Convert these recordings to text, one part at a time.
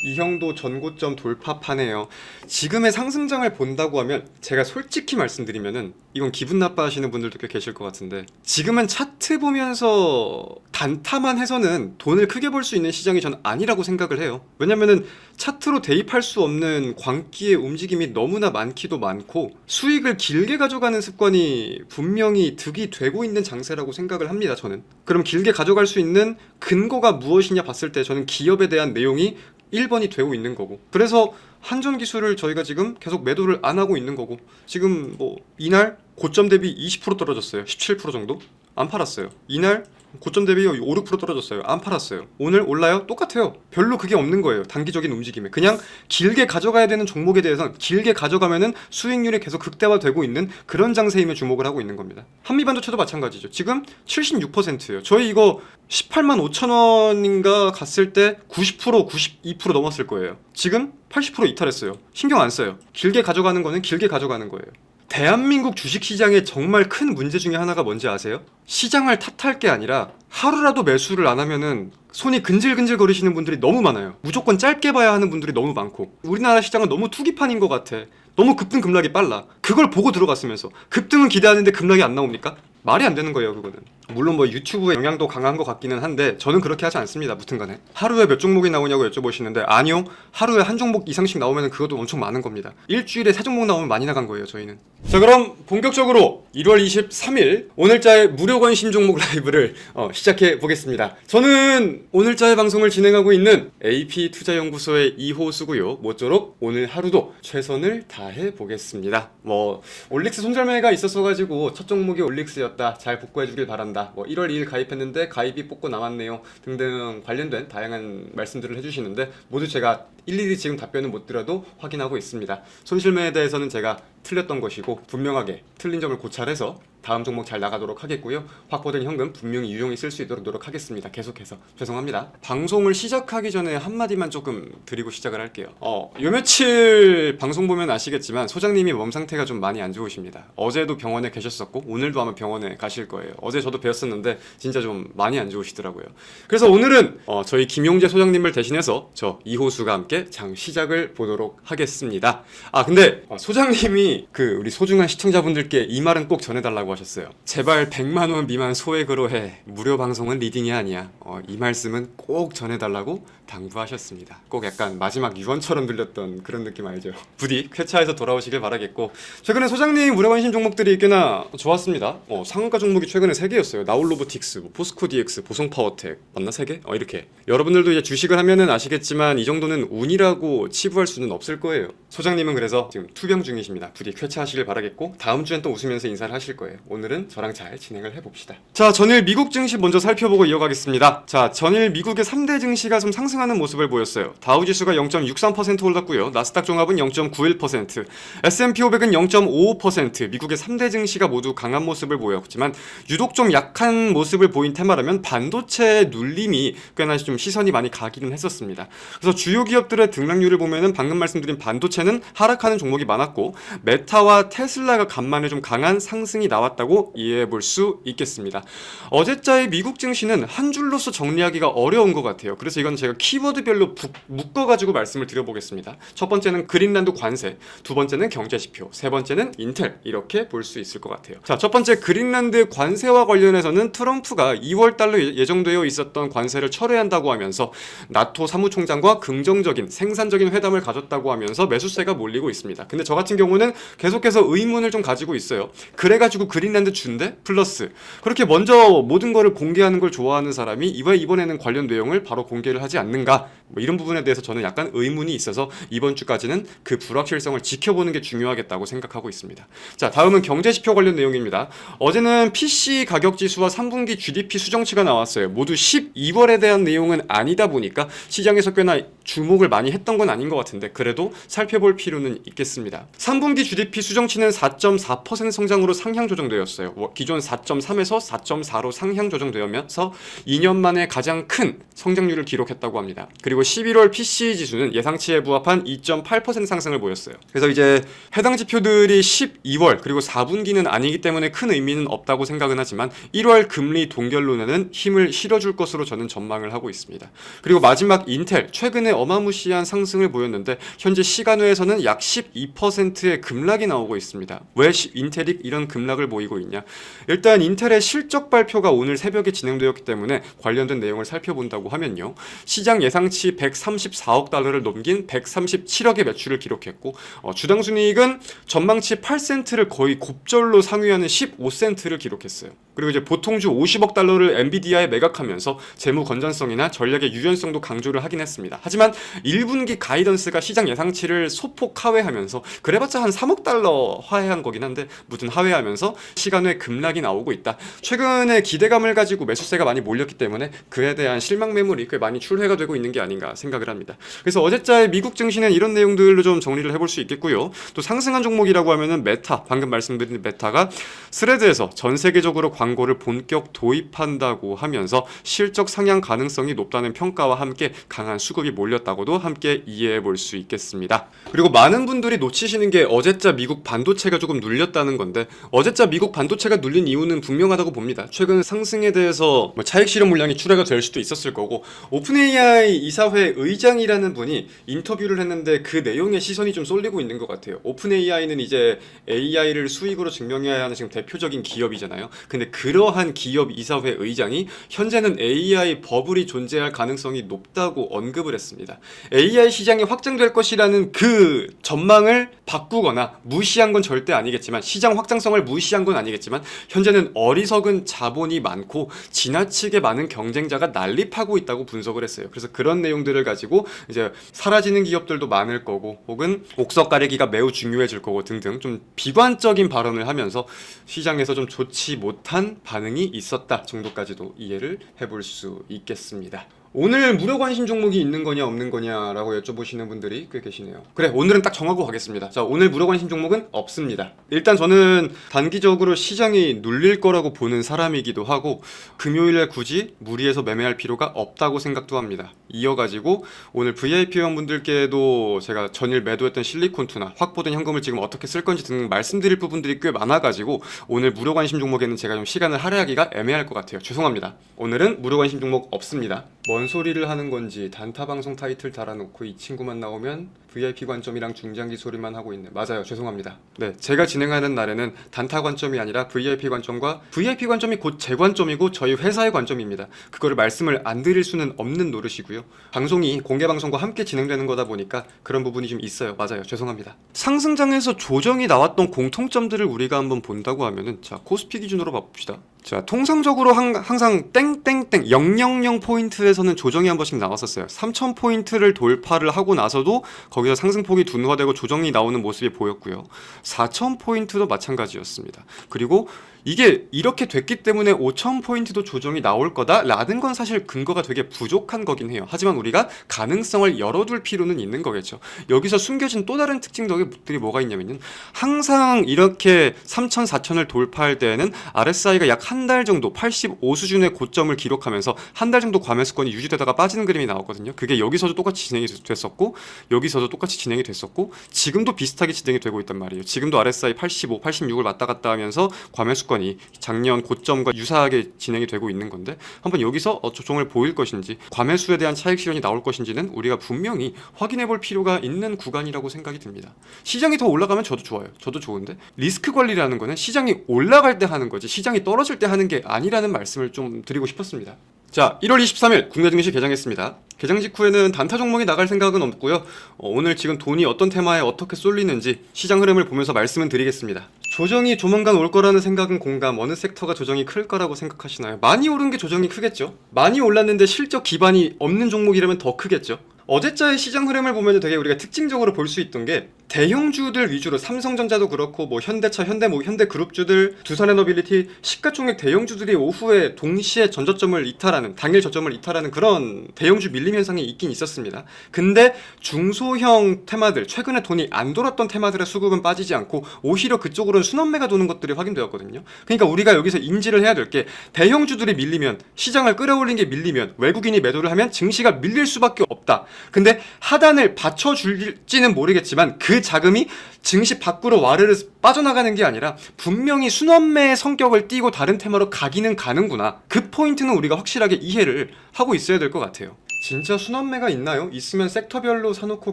이 형도 전고점 돌파파네요. 지금의 상승장을 본다고 하면 제가 솔직히 말씀드리면은 이건 기분 나빠하시는 분들도 꽤 계실 것 같은데, 지금은 차트 보면서 단타만 해서는 돈을 크게 벌 수 있는 시장이 전 아니라고 생각을 해요. 왜냐면은 차트로 대입할 수 없는 광기의 움직임이 너무나 많기도 많고 수익을 길게 가져가는 습관이 분명히 득이 되고 있는 장세라고 생각을 합니다, 저는. 그럼 길게 가져갈 수 있는 근거가 무엇이냐 봤을 때 저는 기업에 대한 내용이 1번이 되고 있는 거고, 그래서 한전 기술을 저희가 지금 계속 매도를 안 하고 있는 거고, 지금 뭐 이날 고점 대비 20% 떨어졌어요. 17% 정도? 안 팔았어요. 이날 고점 대비 5, 6% 떨어졌어요. 안 팔았어요. 오늘 올라요? 똑같아요. 별로 그게 없는 거예요. 단기적인 움직임에. 그냥 길게 가져가야 되는 종목에 대해서 길게 가져가면은 수익률이 계속 극대화되고 있는 그런 장세임에 주목을 하고 있는 겁니다. 한미반도체도 마찬가지죠. 지금 76%예요. 저희 이거 18만 5천 원인가 갔을 때 90%, 92% 넘었을 거예요. 지금 80% 이탈했어요. 신경 안 써요. 길게 가져가는 거는 길게 가져가는 거예요. 대한민국 주식시장의 정말 큰 문제 중에 하나가 뭔지 아세요? 시장을 탓할 게 아니라 하루라도 매수를 안 하면은 손이 근질근질 거리시는 분들이 너무 많아요. 무조건 짧게 봐야 하는 분들이 너무 많고, 우리나라 시장은 너무 투기판인 것 같아. 너무 급등 급락이 빨라. 그걸 보고 들어갔으면서 급등은 기대하는데 급락이 안 나옵니까? 말이 안 되는 거예요, 그거는. 물론 뭐 유튜브의 영향도 강한 것 같기는 한데 저는 그렇게 하지 않습니다. 무튼간에 하루에 몇 종목이 나오냐고 여쭤보시는데, 아니요, 하루에 한 종목 이상씩 나오면 그것도 엄청 많은 겁니다. 일주일에 3종목 나오면 많이 나간 거예요, 저희는. 자, 그럼 본격적으로 1월 23일 오늘자의 무료 관심 종목 라이브를 시작해 보겠습니다. 저는 오늘자의 방송을 진행하고 있는 AP투자연구소의 이호수고요. 모쪼록 오늘 하루도 최선을 다해 보겠습니다. 뭐 올릭스 손절매가 있었어 가지고 첫 종목이 올릭스였다, 잘 복구해 주길 바란다, 뭐 1월 2일 가입했는데 가입이 뽑고 남았네요 등등 관련된 다양한 말씀들을 해주시는데, 모두 제가 일일이 지금 답변은 못 드려도 확인하고 있습니다. 손실매에 대해서는 제가 틀렸던 것이고 분명하게 틀린 점을 고찰해서 다음 종목 잘 나가도록 하겠고요. 확보된 현금 분명히 유용히 쓸 수 있도록 노력하겠습니다. 계속해서 죄송합니다. 방송을 시작하기 전에 한마디만 조금 드리고 시작을 할게요. 요 며칠 방송 보면 아시겠지만 소장님이 몸 상태가 좀 많이 안 좋으십니다. 어제도 병원에 계셨었고 오늘도 아마 병원에 가실 거예요. 어제 저도 뵈었었는데 진짜 좀 많이 안 좋으시더라고요. 그래서 오늘은 저희 김용재 소장님을 대신해서 저 이호수가 함께 장 시작을 보도록 하겠습니다. 근데 소장님이 우리 소중한 시청자분들께 이 말은 꼭 전해달라고 하셨어요. 제발 100만원 미만 소액으로 해. 무료 방송은 리딩이 아니야. 이 말씀은 꼭 전해달라고 당부하셨습니다. 꼭 약간 마지막 유언처럼 들렸던 그런 느낌 알죠? 부디 쾌차해서 돌아오시길 바라겠고, 최근에 소장님 무료 관심 종목들이 꽤나 좋았습니다. 상한가 종목이 최근에 3개였어요. 나홀로보틱스, 포스코 DX, 보성파워텍 맞나? 3개? 이렇게. 여러분들도 이제 주식을 하면은 아시겠지만 이 정도는 운이라고 치부할 수는 없을 거예요. 소장님은 그래서 지금 투병 중이십니다. 부디 쾌차하시길 바라겠고 다음 주엔 또 웃으면서 인사를 하실 거예요. 오늘은 저랑 잘 진행을 해봅시다. 자, 전일 미국 증시 먼저 살펴보고 이어가겠습니다. 자, 전일 미국의 3대 증시가 좀 상승하는 모습을 보였어요. 다우지수가 0.63% 올랐고요. 나스닥 종합은 0.91%, S&P 500은 0.55%, 미국의 3대 증시가 모두 강한 모습을 보였지만 유독 좀 약한 모습을 보인 테마라면 반도체의 눌림이 꽤나 좀 시선이 많이 가기는 했었습니다. 그래서 주요 기업들의 등락률을 보면은 방금 말씀드린 반도체는 하락하는 종목이 많았고, 메타와 테슬라가 간만에 좀 강한 상승이 나왔다고 이해해 볼 수 있겠습니다. 어제자의 미국 증시는 한 줄로서 정리하기가 어려운 것 같아요. 그래서 이건 제가 키워드별로 묶어가지고 말씀을 드려보겠습니다. 첫 번째는 그린란드 관세, 두 번째는 경제지표, 세 번째는 인텔, 이렇게 볼 수 있을 것 같아요. 자, 첫 번째 그린란드 관세와 관련해서는 트럼프가 2월달로 예정되어 있었던 관세를 철회한다고 하면서 나토 사무총장과 긍정적인 생산적인 회담을 가졌다고 하면서 매수세가 몰리고 있습니다. 근데 저 같은 경우는 계속해서 의문을 좀 가지고 있어요. 그래가지고 그린란드 준대? 플러스 그렇게 먼저 모든 거를 공개하는 걸 좋아하는 사람이 왜 이번에는 관련 내용을 바로 공개를 하지 않는가? 뭐 이런 부분에 대해서 저는 약간 의문이 있어서 이번 주까지는 그 불확실성을 지켜보는 게 중요하겠다고 생각하고 있습니다. 자, 다음은 경제지표 관련 내용입니다. 어제는 PC 가격지수와 3분기 GDP 수정치가 나왔어요. 모두 12월에 대한 내용은 아니다 보니까 시장에서 꽤나 주목을 많이 했던 건 아닌 것 같은데 그래도 살펴볼 필요는 있겠습니다. 3분기 GDP 수정치는 4.4% 성장으로 상향 조정되었어요. 기존 4.3에서 4.4로 상향 조정되면서 2년 만에 가장 큰 성장률을 기록했다고 합니다. 그리고 그리고 11월 PCE 지수는 예상치에 부합한 2.8% 상승을 보였어요. 그래서 이제 해당 지표들이 12월 그리고 4분기는 아니기 때문에 큰 의미는 없다고 생각은 하지만 1월 금리 동결론에는 힘을 실어줄 것으로 저는 전망을 하고 있습니다. 그리고 마지막 인텔 최근에 어마무시한 상승을 보였는데 현재 시간외에서는 약 12%의 급락이 나오고 있습니다. 왜 인텔이 이런 급락을 보이고 있냐? 일단 인텔의 실적 발표가 오늘 새벽에 진행되었기 때문에 관련된 내용을 살펴본다고 하면요. 시장 예상치 134억 달러를 넘긴 137억의 매출을 기록했고 주당 순이익은 전망치 8센트를 거의 곱절로 상회하는 15센트를 기록했어요. 그리고 이제 보통주 50억 달러를 엔비디아에 매각하면서 재무 건전성이나 전략의 유연성도 강조를 하긴 했습니다. 하지만 1분기 가이던스가 시장 예상치를 소폭 하회하면서 그래봤자 한 3억 달러 하회한 거긴 한데 무튼 하회하면서 시간 외 급락이 나오고 있다. 최근에 기대감을 가지고 매수세가 많이 몰렸기 때문에 그에 대한 실망 매물이 꽤 많이 출회가 되고 있는 게 아닌가 생각을 합니다. 그래서 어제자의 미국 증시는 이런 내용들로 좀 정리를 해볼 수 있겠고요. 또 상승한 종목이라고 하면은 메타, 방금 말씀드린 메타가 스레드에서 전 세계적으로 광고를 본격 도입한다고 하면서 실적 상향 가능성이 높다는 평가와 함께 강한 수급이 몰렸다고도 함께 이해해 볼 수 있겠습니다. 그리고 많은 분들이 놓치시는 게 어제자 미국 반도체가 조금 눌렸다는 건데 어제자 미국 반도체가 눌린 이유는 분명하다고 봅니다. 최근 상승에 대해서 차익 실현 물량이 출회가 될 수도 있었을 거고 오픈AI 이사회 의장이라는 분이 인터뷰를 했는데 그 내용에 시선이 좀 쏠리고 있는 것 같아요. 오픈AI는 이제 AI를 수익으로 증명해야 하는 지금 대표적인 기업이잖아요. 근데 그러한 기업 이사회 의장이 현재는 AI 버블이 존재할 가능성이 높다고 언급을 했습니다. AI 시장이 확장될 것이라는 그 전망을 바꾸거나 무시한 건 절대 아니겠지만 시장 확장성을 무시한 건 아니겠지만 현재는 어리석은 자본이 많고 지나치게 많은 경쟁자가 난립하고 있다고 분석을 했어요. 그래서 그런 내용들을 가지고 이제 사라지는 기업들도 많을 거고 혹은 옥석 가리기가 매우 중요해질 거고 등등 좀 비관적인 발언을 하면서 시장에서 좀 좋지 못한 반응이 있었다 정도까지도 이해를 해볼 수 있겠습니다. 오늘 무료 관심 종목이 있는 거냐 없는 거냐라고 여쭤보시는 분들이 꽤 계시네요. 그래, 오늘은 딱 정하고 가겠습니다. 자, 오늘 무료 관심 종목은 없습니다. 일단 저는 단기적으로 시장이 눌릴 거라고 보는 사람이기도 하고 금요일에 굳이 무리해서 매매할 필요가 없다고 생각도 합니다. 이어가지고 오늘 VIP 회원분들께도 제가 전일 매도했던 실리콘투나 확보된 현금을 지금 어떻게 쓸 건지 등 말씀드릴 부분들이 꽤 많아가지고 오늘 무료 관심 종목에는 제가 좀 시간을 할애하기가 애매할 것 같아요. 죄송합니다. 오늘은 무료 관심 종목 없습니다. 뭔 소리를 하는 건지 단타 방송 타이틀 달아놓고 이 친구만 나오면 VIP 관점이랑 중장기 소리만 하고 있네. 맞아요. 죄송합니다. 네, 제가 진행하는 날에는 단타 관점이 아니라 VIP 관점과 VIP 관점이 곧 제 관점이고 저희 회사의 관점입니다. 그거를 말씀을 안 드릴 수는 없는 노릇이고요. 방송이 공개 방송과 함께 진행되는 거다 보니까 그런 부분이 좀 있어요. 맞아요. 죄송합니다. 상승장에서 조정이 나왔던 공통점들을 우리가 한번 본다고 하면은 자, 코스피 기준으로 봐봅시다. 자, 통상적으로 항상 땡땡땡 000 포인트에서는 조정이 한 번씩 나왔었어요. 3000 포인트를 돌파를 하고 나서도 거기서 상승폭이 둔화되고 조정이 나오는 모습이 보였고요. 4000 포인트도 마찬가지였습니다. 그리고 이게 이렇게 됐기 때문에 5000 포인트도 조정이 나올 거다라는 건 사실 근거가 되게 부족한 거긴 해요. 하지만 우리가 가능성을 열어둘 필요는 있는 거겠죠. 여기서 숨겨진 또 다른 특징들이 뭐가 있냐면요. 항상 이렇게 3000, 4000을 돌파할 때에는 RSI가 약 한 달 정도 85 수준의 고점을 기록하면서 한 달 정도 과매수권이 유지되다가 빠지는 그림이 나왔거든요. 그게 여기서도 똑같이 진행이 됐었고 여기서도 똑같이 진행이 됐었고 지금도 비슷하게 진행이 되고 있단 말이에요. 지금도 RSI 85, 86을 왔다 갔다 하면서 과매수권이 작년 고점과 유사하게 진행이 되고 있는 건데 한번 여기서 조정을 보일 것인지 과매수에 대한 차익 실현이 나올 것인지는 우리가 분명히 확인해 볼 필요가 있는 구간이라고 생각이 듭니다. 시장이 더 올라가면 저도 좋아요. 저도 좋은데 리스크 관리라는 거는 시장이 올라갈 때 하는 거지 시장이 떨어질 때 하는 게 아니라는 말씀을 좀 드리고 싶었습니다. 자, 1월 23일 국내 증시 개장했습니다. 개장 직후에는 단타 종목이 나갈 생각은 없고요. 오늘 지금 돈이 어떤 테마에 어떻게 쏠리는지 시장 흐름을 보면서 말씀은 드리겠습니다. 조정이 조만간 올 거라는 생각은 공감. 어느 섹터가 조정이 클 거라고 생각하시나요? 많이 오른 게 조정이 크겠죠. 많이 올랐는데 실적 기반이 없는 종목이라면 더 크겠죠. 어제자의 시장 흐름을 보면 되게 우리가 특징적으로 볼 수 있던 게 대형주들 위주로 삼성전자도 그렇고 뭐 현대차, 현대그룹주들, 두산에너빌리티, 시가총액 대형주들이 오후에 동시에 전저점을 이탈하는 당일 저점을 이탈하는 그런 대형주 밀림 현상이 있긴 있었습니다. 근데 중소형 테마들, 최근에 돈이 안 돌았던 테마들의 수급은 빠지지 않고 오히려 그쪽으로는 순환매가 도는 것들이 확인되었거든요. 그러니까 우리가 여기서 인지를 해야 될 게 대형주들이 밀리면, 시장을 끌어올린 게 밀리면, 외국인이 매도를 하면 증시가 밀릴 수밖에 없다. 근데 하단을 받쳐줄지는 모르겠지만 그 자금이 증시 밖으로 와르르 빠져나가는 게 아니라 분명히 순환매의 성격을 띠고 다른 테마로 가기는 가는구나. 그 포인트는 우리가 확실하게 이해를 하고 있어야 될 것 같아요. 진짜 순환매가 있나요? 있으면 섹터별로 사놓고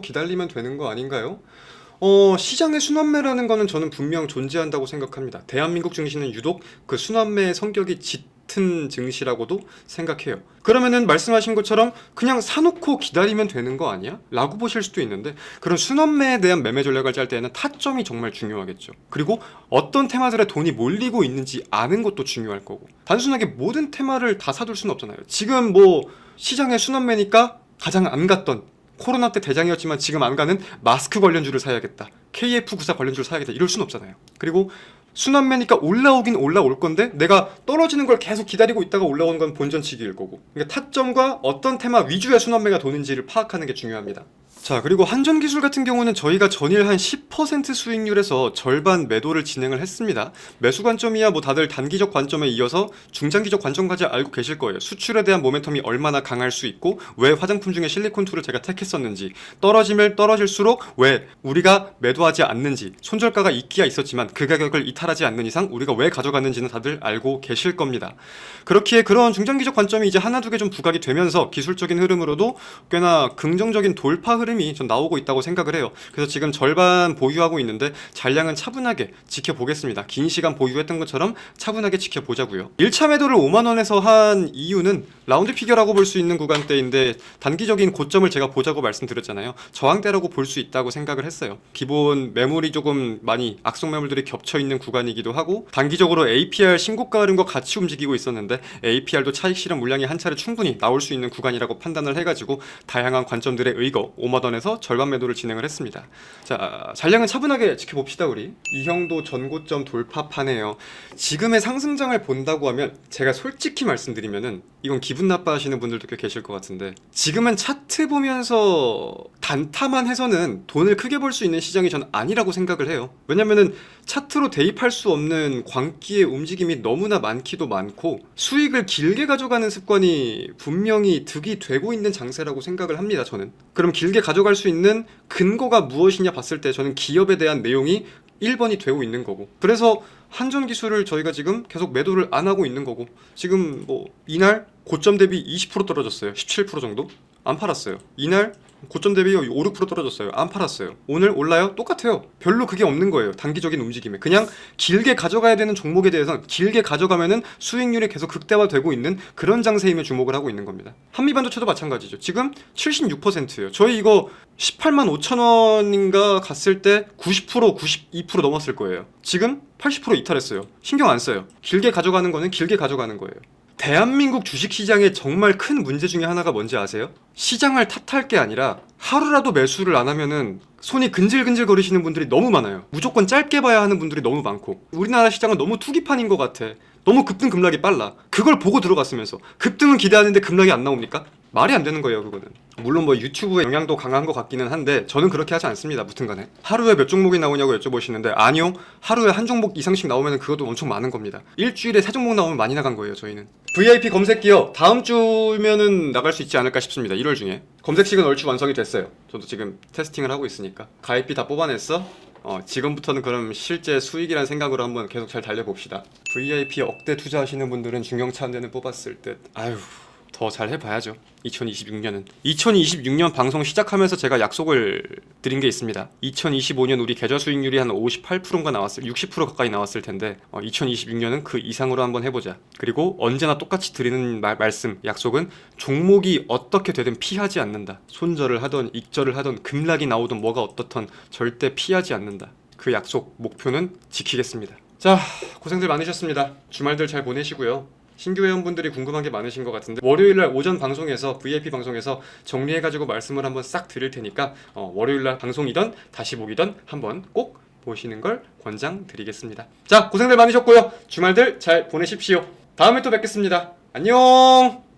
기다리면 되는 거 아닌가요? 시장의 순환매라는 거는 저는 분명 존재한다고 생각합니다. 대한민국 증시는 유독 그 순환매의 성격이 짙은 증시라고도 생각해요. 그러면은 말씀하신 것처럼 그냥 사놓고 기다리면 되는 거 아니야? 라고 보실 수도 있는데, 그런 순환매에 대한 매매 전략을 짤 때에는 타점이 정말 중요하겠죠. 그리고 어떤 테마들에 돈이 몰리고 있는지 아는 것도 중요할 거고, 단순하게 모든 테마를 다 사둘 수는 없잖아요. 지금 뭐 시장의 순환매니까 가장 안 갔던, 코로나 때 대장이었지만 지금 안 가는 마스크 관련주를 사야겠다, KF94 관련주를 사야겠다, 이럴 순 없잖아요. 그리고 순환매니까 올라오긴 올라올 건데 내가 떨어지는 걸 계속 기다리고 있다가 올라오는 건 본전치기일 거고, 그러니까 타점과 어떤 테마 위주의 순환매가 도는지를 파악하는 게 중요합니다. 자, 그리고 한전기술 같은 경우는 저희가 전일 한 10% 수익률에서 절반 매도를 진행을 했습니다. 매수 관점이야 뭐 다들 단기적 관점에 이어서 중장기적 관점까지 알고 계실 거예요. 수출에 대한 모멘텀이 얼마나 강할 수 있고, 왜 화장품 중에 실리콘2를 제가 택했었는지, 떨어지면 떨어질수록 왜 우리가 매도하지 않는지, 손절가가 있기야 있었지만 그 가격을 이탈하지 않는 이상 우리가 왜 가져갔는지는 다들 알고 계실 겁니다. 그렇기에 그런 중장기적 관점이 이제 하나 두 개 좀 부각이 되면서 기술적인 흐름으로도 꽤나 긍정적인 돌파 흐름이 좀 나오고 있다고 생각을 해요. 그래서 지금 절반 보유하고 있는데 잔량은 차분하게 지켜보겠습니다. 긴 시간 보유했던 것처럼 차분하게 지켜보자고요. 1차 매도를 5만원에서 한 이유는 라운드 피겨라고 볼 수 있는 구간대인데, 단기적인 고점을 제가 보자고 말씀드렸잖아요. 저항대라고 볼 수 있다고 생각을 했어요. 기본 매물이 조금 많이 악성 매물들이 겹쳐있는 구간이기도 하고, 단기적으로 APR 신고가 흐름과 같이 움직이고 있었는데 APR도 차익 실현 물량이 한 차례 충분히 나올 수 있는 구간이라고 판단을 해가지고 다양한 관점들에 의거 5만원에서 절반 매도를 진행을 했습니다. 자, 잔량은 차분하게 지켜봅시다. 우리 이 형도 전고점 돌파파네요. 지금의 상승장을 본다고 하면, 제가 솔직히 말씀드리면은 이건 기분 나빠하시는 분들도 꽤 계실 것 같은데, 지금은 차트 보면서 단타만 해서는 돈을 크게 벌 수 있는 시장이 전 아니라고 생각을 해요. 왜냐면은 차트로 대입할 수 없는 광기의 움직임이 너무나 많기도 많고, 수익을 길게 가져가는 습관이 분명히 득이 되고 있는 장세라고 생각을 합니다. 저는. 그럼 길게 가져갈 수 있는 근거가 무엇이냐 봤을 때 저는 기업에 대한 내용이 1번이 되고 있는 거고, 그래서 한전기술을 저희가 지금 계속 매도를 안 하고 있는 거고, 지금 뭐 이날 고점 대비 20% 떨어졌어요. 17% 정도? 안 팔았어요. 이날 고점 대비 5, 6% 떨어졌어요. 안 팔았어요. 오늘 올라요? 똑같아요. 별로 그게 없는 거예요. 단기적인 움직임에. 그냥 길게 가져가야 되는 종목에 대해서 길게 가져가면은 수익률이 계속 극대화되고 있는 그런 장세임에 주목을 하고 있는 겁니다. 한미반도체도 마찬가지죠. 지금 76%예요. 저희 이거 18만 5천 원인가 갔을 때 90%, 92% 넘었을 거예요. 지금 80% 이탈했어요. 신경 안 써요. 길게 가져가는 거는 길게 가져가는 거예요. 대한민국 주식시장의 정말 큰 문제 중에 하나가 뭔지 아세요? 시장을 탓할 게 아니라 하루라도 매수를 안 하면은 손이 근질근질 거리시는 분들이 너무 많아요. 무조건 짧게 봐야 하는 분들이 너무 많고, 우리나라 시장은 너무 투기판인 것 같아. 너무 급등 급락이 빨라. 그걸 보고 들어갔으면서 급등은 기대하는데 급락이 안 나옵니까? 말이 안 되는 거예요, 그거는. 물론 뭐 유튜브의 영향도 강한 것 같기는 한데 저는 그렇게 하지 않습니다. 무튼간에 하루에 몇 종목이 나오냐고 여쭤보시는데, 아니요, 하루에 한 종목 이상씩 나오면 그것도 엄청 많은 겁니다. 일주일에 3종목 나오면 많이 나간 거예요. 저희는 VIP 검색 기업 다음 주면은 나갈 수 있지 않을까 싶습니다. 1월 중에 검색식은 얼추 완성이 됐어요. 저도 지금 테스팅을 하고 있으니까. 가입비 다 뽑아냈어? 지금부터는 그럼 실제 수익이란 생각으로 한번 계속 잘 달려봅시다. VIP 억대 투자하시는 분들은 중경차 한 대는 뽑았을 듯. 아유, 더 잘 해봐야죠. 2026년은 2026년 방송 시작하면서 제가 약속을 드린 게 있습니다. 2025년 우리 계좌 수익률이 한 58%인가 나왔을, 60% 가까이 나왔을 텐데 2026년은 그 이상으로 한번 해보자. 그리고 언제나 똑같이 드리는 말씀, 약속은 종목이 어떻게 되든 피하지 않는다. 손절을 하던 익절을 하던 급락이 나오던 뭐가 어떻던 절대 피하지 않는다. 그 약속, 목표는 지키겠습니다. 자, 고생들 많으셨습니다. 주말들 잘 보내시고요. 신규 회원분들이 궁금한 게 많으신 것 같은데 월요일날 오전 방송에서 VIP 방송에서 정리해가지고 말씀을 한번 싹 드릴 테니까 월요일날 방송이던 다시 보기던 한번 꼭 보시는 걸 권장드리겠습니다. 자, 고생들 많으셨고요. 주말들 잘 보내십시오. 다음에 또 뵙겠습니다. 안녕.